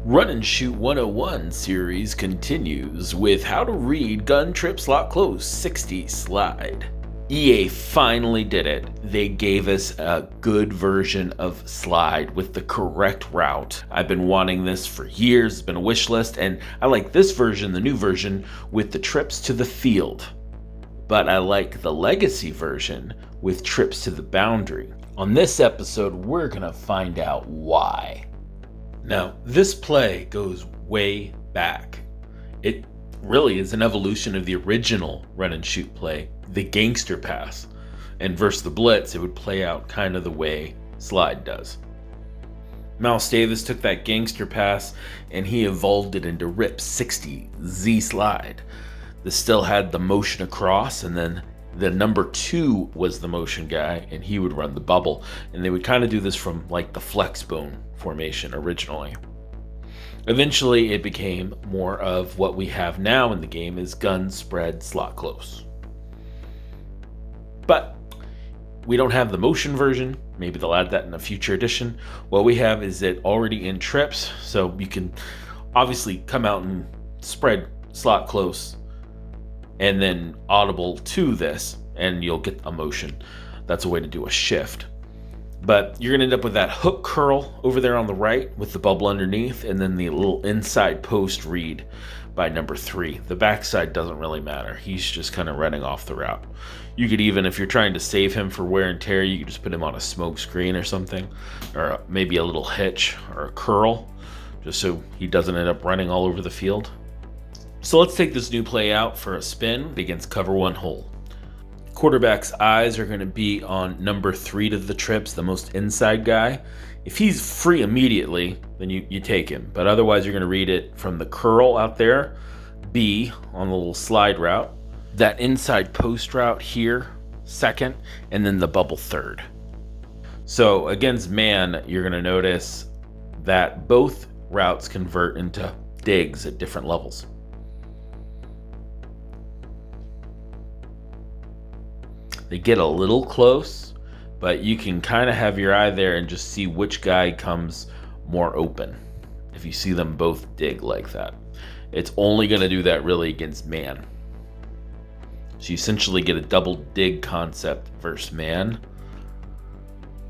Run and Shoot 101 series continues with how to read gun trip slot close 60 slide. EA finally did it. They gave us a good version of slide with the correct route. I've been wanting this for years, it's been a wish list, and I like this version, the new version, with the trips to the field. But I like the legacy version with trips to the boundary. On this episode, we're gonna find out why. Now, this play goes way back. It really is an evolution of the original run and shoot play, the gangster pass. And versus the blitz, it would play out kind of the way slide does. Miles Davis took that gangster pass and he evolved it into Rip 60 Z slide. This still had the motion across, and then the number 2 was the motion guy, and he would run the bubble. And they would kind of do this from like the flex bone formation originally. Eventually, it became more of what we have now in the game is gun spread slot close. But we don't have the motion version. Maybe they'll add that in a future edition. What we have is it already in trips, so you can obviously come out and spread slot close and then audible to this, and you'll get a motion. That's a way to do a shift. But you're gonna end up with that hook curl over there on the right with the bubble underneath, and then the little inside post read by number 3. The backside doesn't really matter. He's just kind of running off the route. You could even, if you're trying to save him for wear and tear, you could just put him on a smoke screen or something, or maybe a little hitch or a curl, just so he doesn't end up running all over the field. So let's take this new play out for a spin against cover 1 hole. Quarterback's eyes are going to be on number 3 to the trips, the most inside guy. If he's free immediately, then you take him. But otherwise, you're going to read it from the curl out there, B on the little slide route, that inside post route here, second, and then the bubble third. So against man, you're going to notice that both routes convert into digs at different levels. They get a little close, but you can kind of have your eye there and just see which guy comes more open. If you see them both dig like that, it's only going to do that really against man. So you essentially get a double dig concept versus man.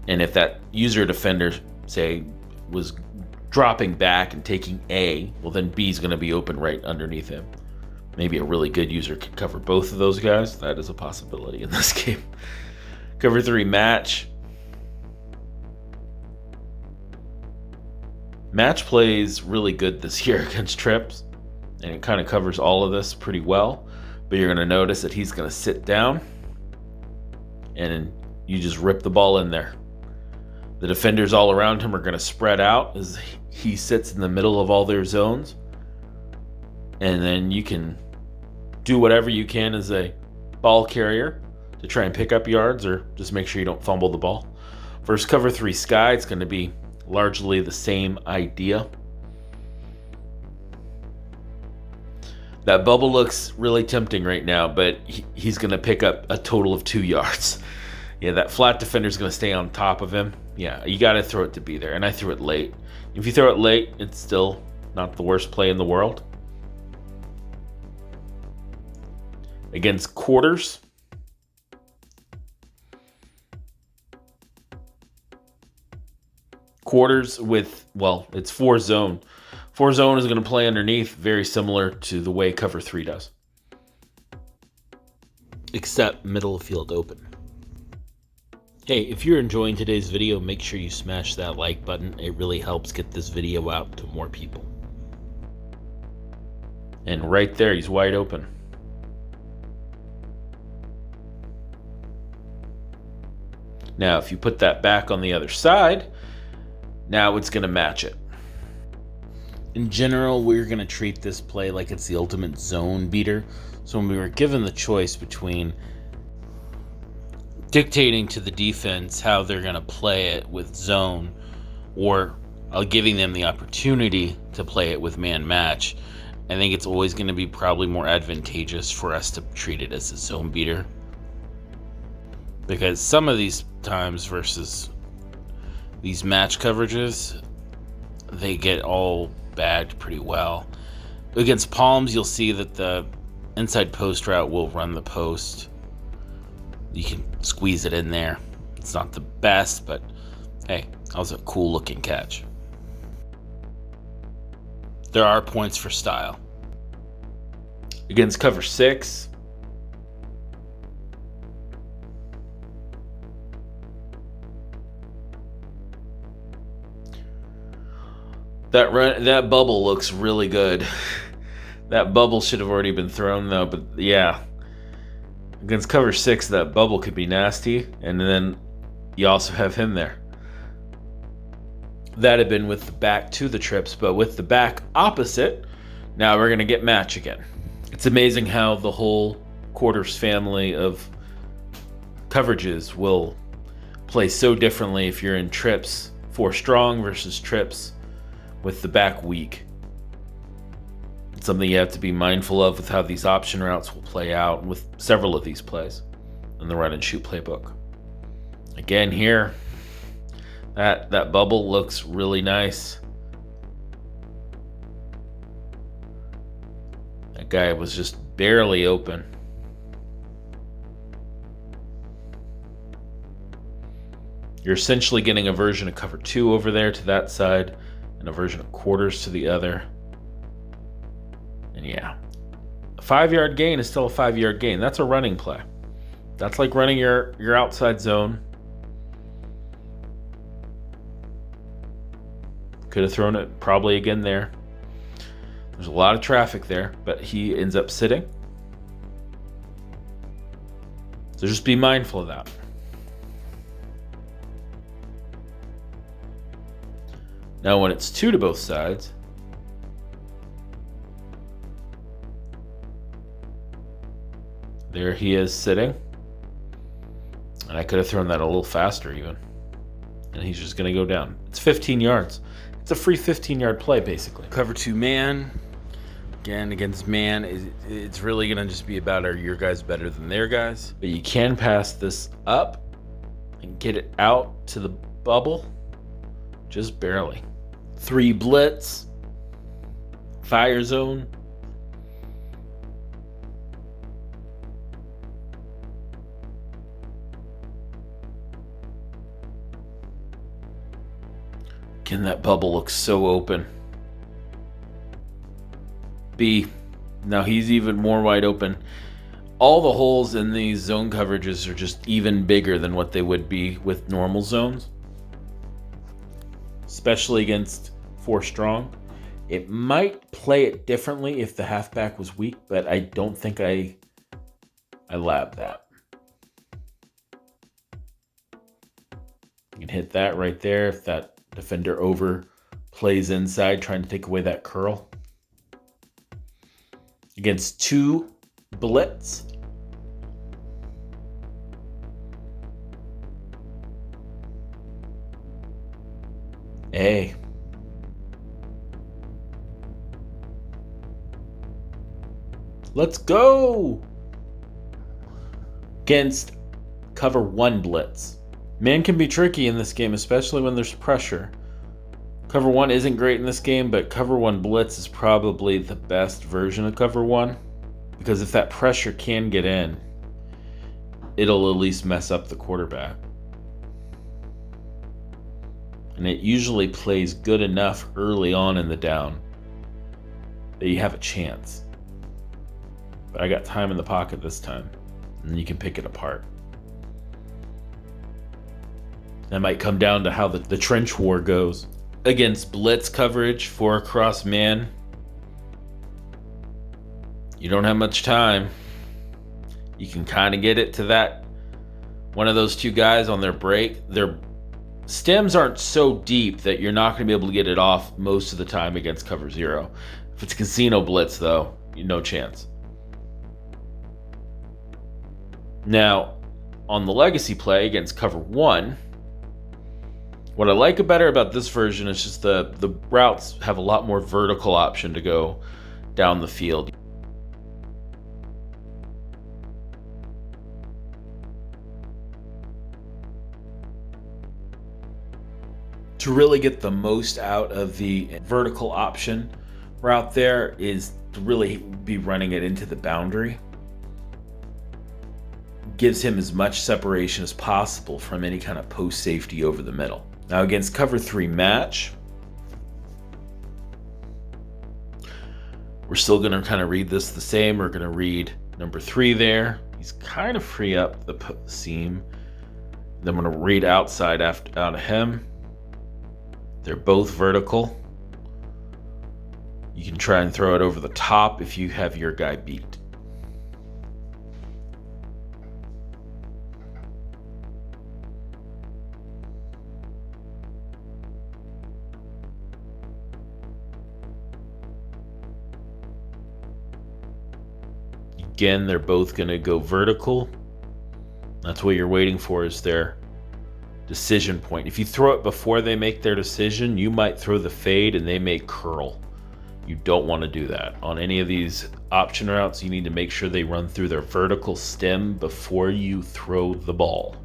And if that user defender, say, was dropping back and taking A, well then B is going to be open right underneath him. Maybe a really good user could cover both of those guys. That is a possibility in this game. Cover 3 match. Match plays really good this year against trips, and it kind of covers all of this pretty well. But you're going to notice that he's going to sit down, and you just rip the ball in there. The defenders all around him are going to spread out as he sits in the middle of all their zones. And then you can do whatever you can as a ball carrier to try and pick up yards or just make sure you don't fumble the ball. Versus cover 3 sky, it's going to be largely the same idea. That bubble looks really tempting right now, but he's going to pick up a total of 2 yards. Yeah, that flat defender is going to stay on top of him. Yeah, you got to throw it to be there, and I threw it late. If you throw it late, it's still not the worst play in the world. Against quarters, with, well, it's 4 zone. 4 zone is going to play underneath, very similar to the way cover 3 does, except middle of field open. Hey, if you're enjoying today's video, make sure you smash that like button. It really helps get this video out to more people. And right there, he's wide open. Now, if you put that back on the other side, now it's going to match it. In general, we're going to treat this play like it's the ultimate zone beater. So when we were given the choice between dictating to the defense how they're going to play it with zone or giving them the opportunity to play it with man match, I think it's always going to be probably more advantageous for us to treat it as a zone beater. Because some of these times versus these match coverages, they get all bagged pretty well. Against palms, you'll see that the inside post route will run the post. You can squeeze it in there. It's not the best, but hey, that was a cool looking catch. There are points for style. Against cover 6, that bubble looks really good. That bubble should have already been thrown though, but yeah. Against cover 6, that bubble could be nasty, and then you also have him there. That had been with the back to the trips, but with the back opposite, now we're gonna get match again. It's amazing how the whole quarters family of coverages will play so differently if you're in trips 4 strong versus trips with the back weak. It's something you have to be mindful of with how these option routes will play out with several of these plays in the run and shoot playbook. Again here, that bubble looks really nice. That guy was just barely open. You're essentially getting a version of cover 2 over there to that side and a version of quarters to the other. And yeah, a 5-yard gain is still a 5-yard gain. That's a running play. That's like running your outside zone. Could have thrown it probably again there. There's a lot of traffic there, but he ends up sitting. So just be mindful of that. Now when it's 2 to both sides, there he is sitting. And I could have thrown that a little faster even. And he's just going to go down. It's 15 yards. It's a free 15-yard play, basically. Cover 2 man. Again, against man, it's really going to just be about, are your guys better than their guys? But you can pass this up and get it out to the bubble. Just barely. 3 blitz. Fire zone. Again, that bubble looks so open. B. Now he's even more wide open. All the holes in these zone coverages are just even bigger than what they would be with normal zones. Especially against 4 strong. It might play it differently if the halfback was weak, but I don't think I labbed that. You can hit that right there if that defender over plays inside trying to take away that curl. Against 2 blitz. A. Let's go! Against cover 1 blitz. Man can be tricky in this game, especially when there's pressure. Cover 1 isn't great in this game, but cover 1 blitz is probably the best version of cover 1. Because if that pressure can get in, it'll at least mess up the quarterback. And it usually plays good enough early on in the down that you have a chance. But I got time in the pocket this time, and you can pick it apart. That might come down to how the trench war goes. Against blitz coverage, 4 across man, you don't have much time. You can kind of get it to that one of those 2 guys on their break. Their stems aren't so deep that you're not going to be able to get it off most of the time against cover 0. If it's casino blitz, though, no chance. Now, on the legacy play against cover 1, what I like better about this version is just the routes have a lot more vertical option to go down the field. To really get the most out of the vertical option route there is to really be running it into the boundary. Gives him as much separation as possible from any kind of post safety over the middle. Now against cover 3 match, we're still going to kind of read this the same. We're going to read number 3 there. He's kind of free up the seam. Then I'm going to read outside out of him. They're both vertical. You can try and throw it over the top if you have your guy beat. Again, they're both going to go vertical. That's what you're waiting for, is their decision point. If you throw it before they make their decision, you might throw the fade and they may curl. You don't want to do that. On any of these option routes, you need to make sure they run through their vertical stem before you throw the ball.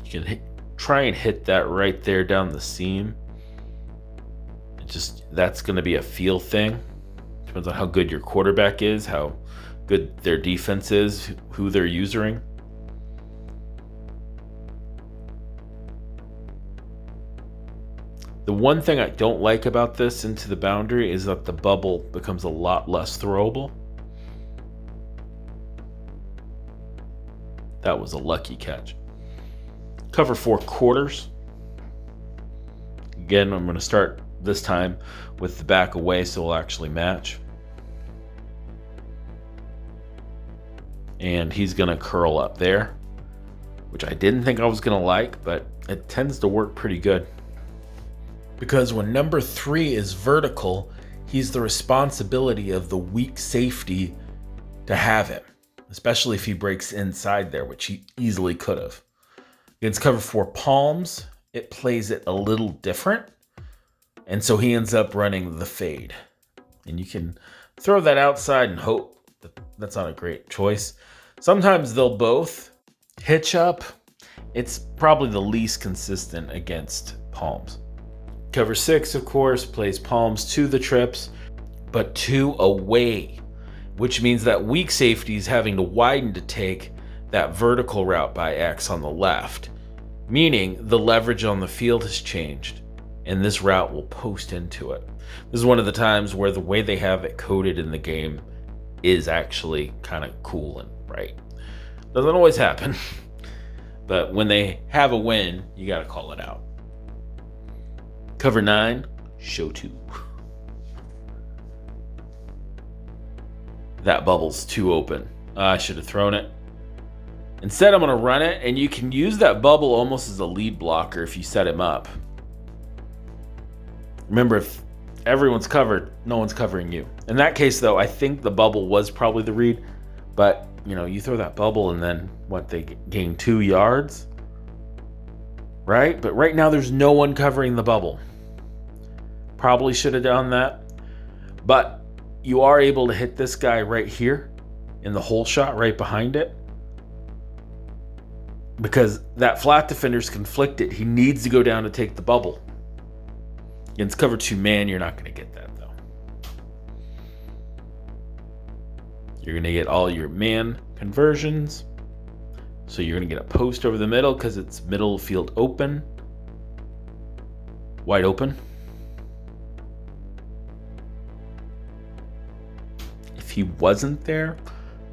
You can try and hit that right there down the seam. That's going to be a feel thing. Depends on how good your quarterback is, how good their defense is, who they're using. The one thing I don't like about this into the boundary is that the bubble becomes a lot less throwable. That was a lucky catch. Cover 4 quarters. Again, I'm going to start this time with the back away, so we'll actually match. And he's going to curl up there, which I didn't think I was going to like, but it tends to work pretty good. Because when number 3 is vertical, he's the responsibility of the weak safety to have him, especially if he breaks inside there, which he easily could have. Against cover 4 palms, it plays it a little different. And so he ends up running the fade. And you can throw that outside and hope that that's not a great choice. Sometimes they'll both hitch up. It's probably the least consistent against palms. Cover 6, of course, plays palms to the trips, but 2 away, which means that weak safety is having to widen to take that vertical route by X on the left, meaning the leverage on the field has changed. And this route will post into it. This is one of the times where the way they have it coded in the game is actually kind of cool and right. Doesn't always happen, but when they have a win, you got to call it out. Cover 9, show 2. That bubble's too open. I should have thrown it. Instead, I'm going to run it, and you can use that bubble almost as a lead blocker if you set him up. Remember, if everyone's covered, no one's covering you. In that case, though, I think the bubble was probably the read. But, you throw that bubble and then, they gain 2 yards? Right? But right now, there's no one covering the bubble. Probably should have done that. But you are able to hit this guy right here in the hole shot right behind it. Because that flat defender's conflicted. He needs to go down to take the bubble. Against cover 2 man, you're not going to get that, though. You're going to get all your man conversions. So you're going to get a post over the middle because it's middle field open. Wide open. If he wasn't there,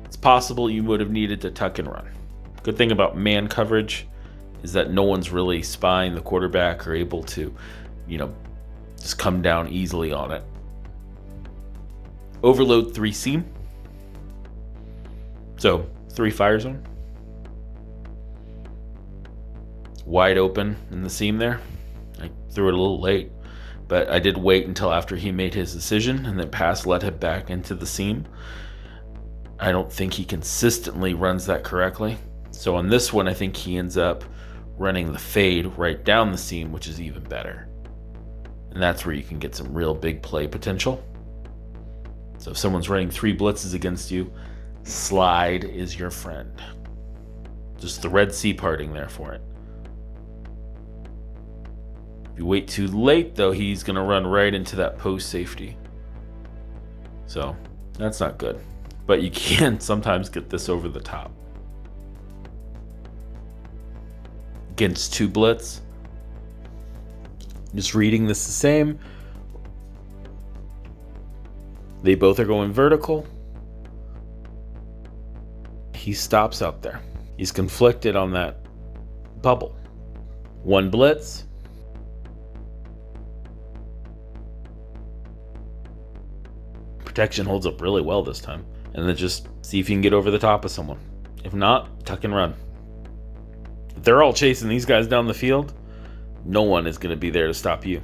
it's possible you would have needed to tuck and run. Good thing about man coverage is that no one's really spying the quarterback or able to, just come down easily on it. Overload 3 seam. So 3 fire zone. Wide open in the seam there. I threw it a little late, but I did wait until after he made his decision and then let him back into the seam. I don't think he consistently runs that correctly. So on this one, I think he ends up running the fade right down the seam, which is even better. And that's where you can get some real big play potential. So if someone's running 3 blitzes against you, slide is your friend. Just the Red Sea parting there for it. If you wait too late, though, he's going to run right into that post safety. So that's not good. But you can sometimes get this over the top. Against two blitz. Just reading this the same. They both are going vertical. He stops out there. He's conflicted on that bubble. One blitz. Protection holds up really well this time. And then just see if you can get over the top of someone. If not, tuck and run. If they're all chasing these guys down the field, no one is going to be there to stop you.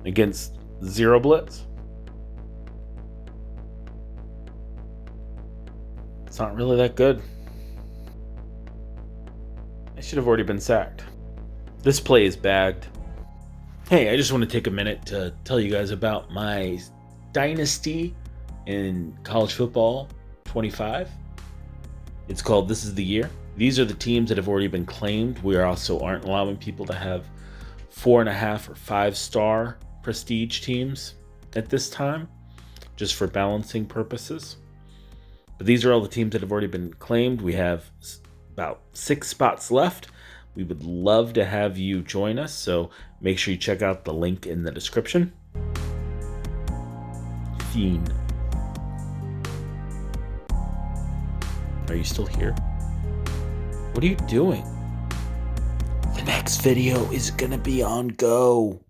Against zero blitz, it's not really that good. I should have already been sacked. This play is bagged. Hey, I just want to take a minute to tell you guys about my Dynasty in college football 25. It's called This Is the Year. These are the teams that have already been claimed. We also aren't allowing people to have 4.5 or 5-star prestige teams at this time, just for balancing purposes. But these are all the teams that have already been claimed. We have about 6 spots left. We would love to have you join us, so make sure you check out the link in the description. Fiend. Are you still here? What are you doing? The next video is gonna be on Go.